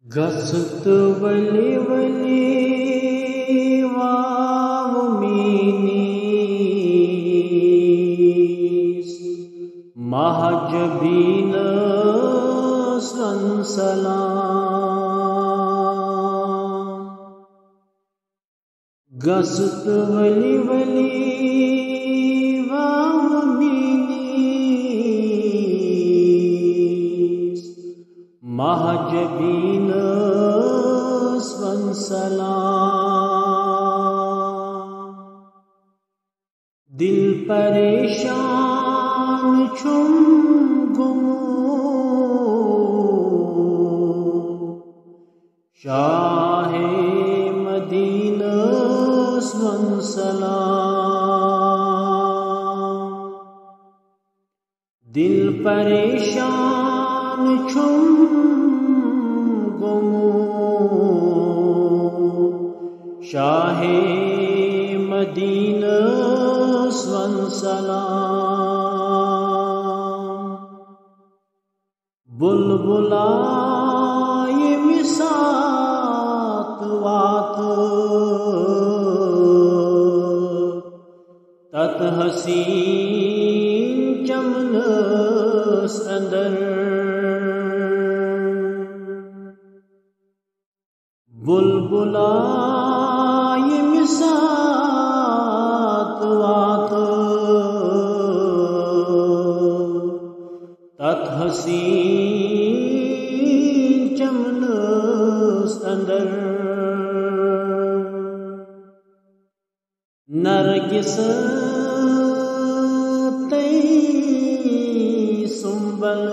गसत वली वली वाव मीनीस महजबीन सलाम। गसत वली वली वाव मीनीस महजबीन सलाम। दिल परेशान छुम गुमो शाहे मदीना सलाम। दिल परेशान छुम शाहे मदीना सलाम। बुलबुलाए मिसात वात तत हसीन चमनस अंदर। बुलबुलाए मिसात वात तत हसीन चमनस अंदर। नरगिस तई सुंबल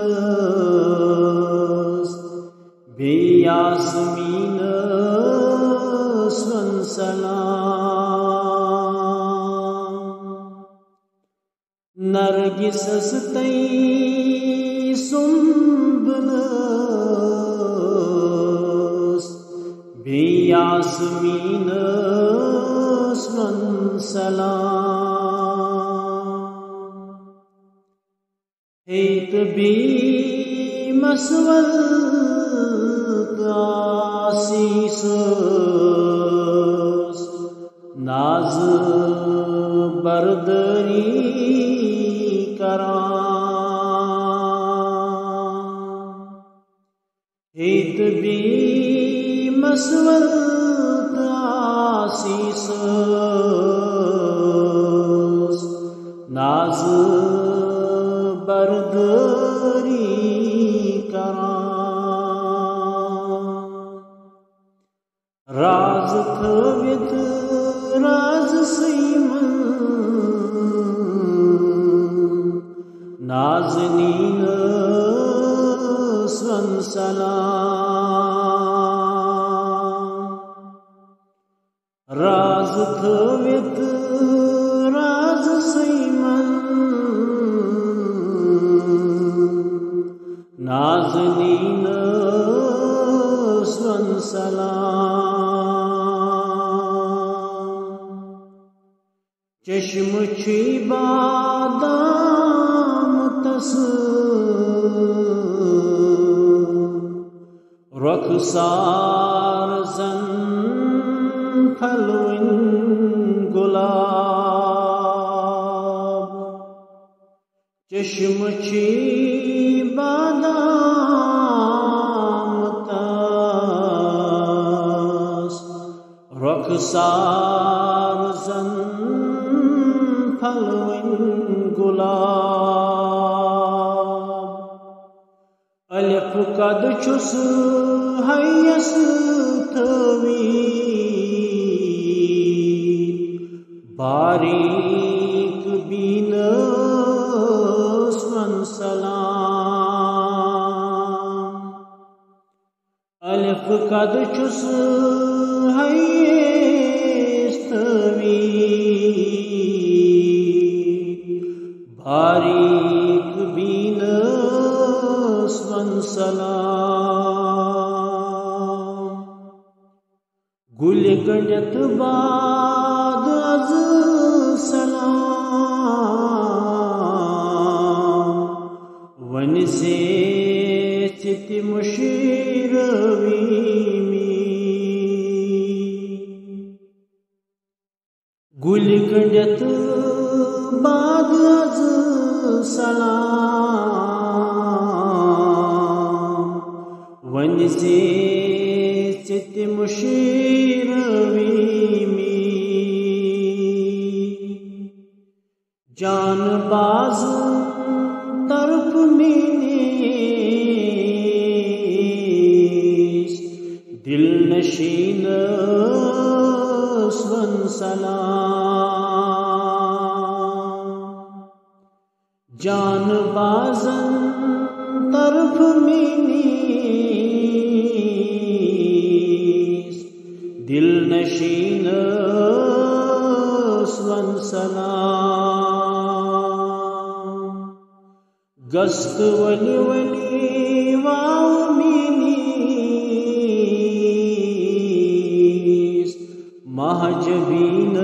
बेयास्मीन सलाम। नरगिस तई सुंबल बेयास्मीन सलाम। हेत बी मसवल आसीस नाज बरदरी करां। हेत बी मसवल आसीस नाज बरदरी करां। राज थवित राज सईमन नाज़नीन सलाम। राज थवित राज सईमन नाज़नीन सलाम। चश्म छी बादाम तस रखसार जन फलविन गुलाब। चश्म छी बादाम तस रखसार जन फलविन गुलाब। अलिफ कद छुस हयस थवी बारीक बीनस सलाम। अलिफ कद छुस हयस थवी बारीक बीनस सलाम। गुल गंजत बाद अज सलाम। वन से चित मुशीरवी वन से चित मुशीरवी में जान बाज तरफ में दिल नशीन स्वन सलाम जान बाजन तरफ में दिल नशीन स्वन सलाम गस्त वली वली वाव मिनीस महजबीन